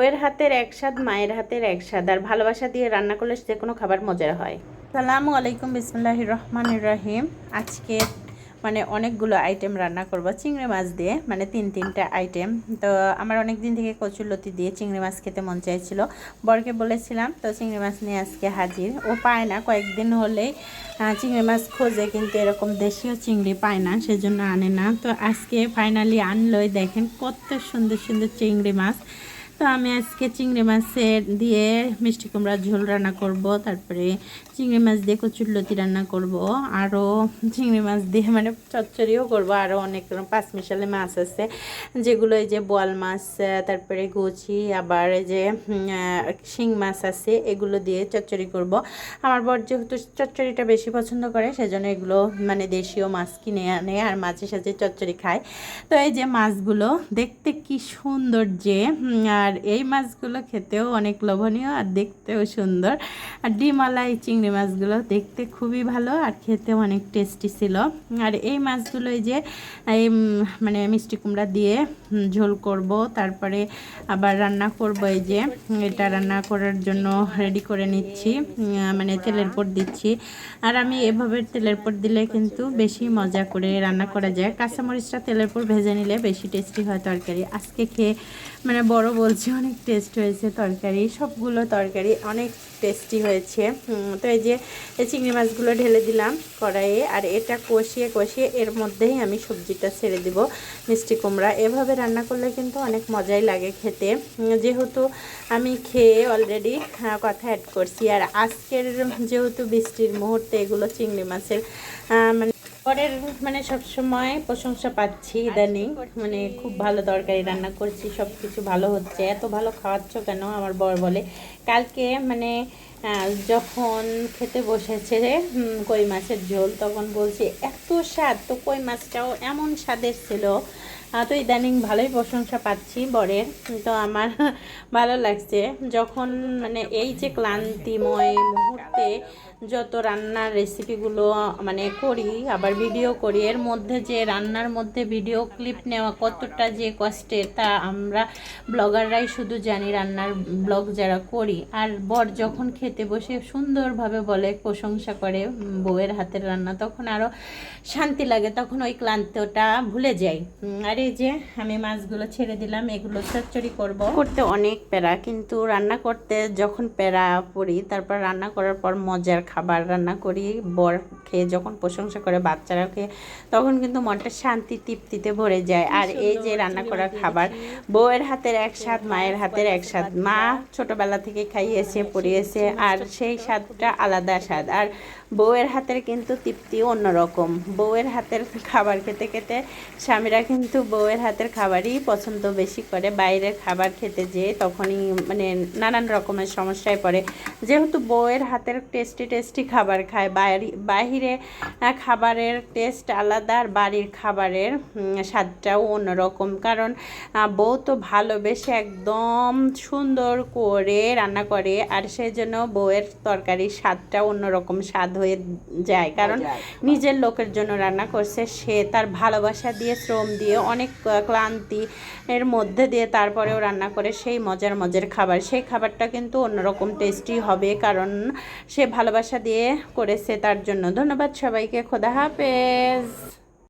বউয়ের হাতের এক স্বাদ, মায়ের হাতের এক স্বাদ, আর ভালোবাসা দিয়ে রান্না করলে যে কোনো খাবার মজার হয়। আসসালামু আলাইকুম, বিসমিল্লাহির রহমানির রহিম। আজকে অনেকগুলো আইটেম রান্না করব চিংড়ি মাছ দিয়ে, তিনটা আইটেম। তো আমার অনেক দিন থেকে কচুরলতি দিয়ে চিংড়ি মাছ খেতে মন চাইছিল, বরকে বলেছিলাম, তো চিংড়ি মাছ নিয়ে আজকে হাজির। ও পায় না, কয়েকদিন হলেই চিংড়ি মাছ খোঁজে, কিন্তু এরকম দেশীয় চিংড়ি পায় না, সেজন্য আনে না। তো আজকে ফাইনালি আনলোই, দেখেন কত সুন্দর সুন্দর চিংড়ি মাছ। তো আমি আজকে চিংড়ি মাছের দিয়ে মিষ্টি কুমড়ার ঝোল রান্না করব, তারপরে চিংড়ি মাছ দিয়ে কচুরলতি রান্না করব, আরও চিংড়ি মাছ দিয়ে চচ্চড়িও করব। আরও অনেক পাঁচ মিশালি মাছ আছে, যেগুলো এই যে বোয়াল মাছ, তারপরে গুচি, আবার এই যে শিং মাছ আছে, এগুলো দিয়ে চচ্চড়ি করব। আমার বর যেহেতু চচ্চড়িটা বেশি পছন্দ করে, সেজন্য এগুলো দেশীয় মাছ কিনে আনে আর মাঝে সাঝে চচ্চড়ি খায়। তো এই যে মাছগুলো দেখতে কি সুন্দর যে, আর এই মাছগুলো খেতেও অনেক লোভনীয় আর দেখতেও সুন্দর। আর ডিমালাই চিংড়ি মাছগুলো দেখতে খুবই ভালো আর খেতেও অনেক টেস্টি ছিল। আর এই মাছগুলো এই যে এই মিষ্টি কুমড়া দিয়ে ঝোল করব, তারপরে আবার রান্না করব। এই যে এটা রান্না করার জন্য রেডি করে নিচ্ছি, তেলের উপর দিচ্ছি। আর আমি এভাবে তেলের উপর দিলে কিন্তু বেশি মজা করে রান্না করা যায়। কাঁচামরিচটা তেলের উপর ভেজে নিলে বেশি টেস্টি হয় তরকারি। আজকে খেয়ে বড় বলছে অনেক টেস্ট হয়েছে তরকারি, সবগুলো তরকারি অনেক টেস্টি হয়েছে। তো এই যে এই চিংড়ি মাছগুলো ঢেলে দিলাম কড়াইয়ে, আর এটা কষিয়ে কষিয়ে এর মধ্যেই আমি সবজিটা ছেড়ে দিব, মিষ্টি কুমড়া। এভাবে রান্না করলে কিন্তু অনেক মজাই লাগে খেতে। যেহেতু আমি খেয়ে অলরেডি কথা অ্যাড করছি, আর আজকের যেহেতু বৃষ্টির মুহূর্তে এগুলো চিংড়ি মাছের পরের সবসময় প্রশংসা পাচ্ছি ইদানিং, খুব ভালো তরকারি রান্না করছি, সব কিছু ভালো হচ্ছে, এত ভালো খাওয়াচ্ছ কেন। আমার বর বলে কালকে যখন খেতে বসেছে কই মাছের ঝোল, তখন বলছি এত স্বাদ, তো কই মাছটাও এমন স্বাদের ছিল। তো ইদানিং ভালোই প্রশংসা পাচ্ছি বরের। তো আমার ভালো লাগছে যখন এই যে ক্লান্তিময় মুহূর্তে যত রান্নার রেসিপিগুলো করি, আবার ভিডিও করি, এর মধ্যে যে রান্নার মধ্যে ভিডিও ক্লিপ নেওয়া কতটা যে কষ্টের, তা আমরা ব্লগাররাই শুধু জানি, রান্নার ব্লগ যারা করি। আর বর যখন খেতে বসে সুন্দরভাবে বলে, প্রশংসা করে বউয়ের হাতের রান্না, তখন আরও শান্তি লাগে, তখন ওই ক্লান্তটা ভুলে যাই। আর এই যে আমি মাছগুলো ছেড়ে দিলাম, এগুলো চচ্চড়ি করতে অনেক প্যারা, কিন্তু রান্না করতে যখন প্যারা পড়ি, তারপর রান্না করার পর মজার খাবার রান্না করি, বর খেয়ে যখন প্রশংসা করে, বাচ্চারা খেয়ে, তখন কিন্তু মনটা শান্তি তৃপ্তিতে ভরে যায়। আর এই যে রান্না করা খাবার, বউয়ের হাতের এক স্বাদ, মায়ের হাতের এক স্বাদ। মা ছোটবেলা থেকে খাইয়েছে পড়িয়েছে, আর সেই স্বাদটা আলাদা স্বাদ। আর বউয়ের হাতের কিন্তু তৃপ্তি অন্যরকম। বউয়ের হাতের খাবার খেতে খেতে স্বামীরা কিন্তু বউয়ের হাতের খাবারই পছন্দ বেশি করে। বাইরের খাবার খেতে যেয়ে তখনই নানান রকমের সমস্যায় পড়ে। যেহেতু বউয়ের হাতের টেস্টি খাবার খায়, বাহিরে খাবারের টেস্ট আলাদা, আর বাড়ির খাবারের স্বাদটাও অন্যরকম। কারণ বউ তো ভালোবেসে একদম সুন্দর করে রান্না করে, আর সেই জন্য বউয়ের তরকারির স্বাদটাও অন্যরকম স্বাদ হয়ে যায়। কারণ নিজের লোকের জন্য রান্না করছে, সে তার ভালোবাসা দিয়ে, শ্রম দিয়ে, অনেক ক্লান্তি এর মধ্যে দিয়ে তারপরেও রান্না করে সেই মজার খাবার। সেই খাবারটা কিন্তু অন্যরকম টেস্টি হবে, কারণ সে ভালোবাসা দিয়ে করেছে তার জন্য। ধন্যবাদ সবাইকে, খোদা হাফেজ।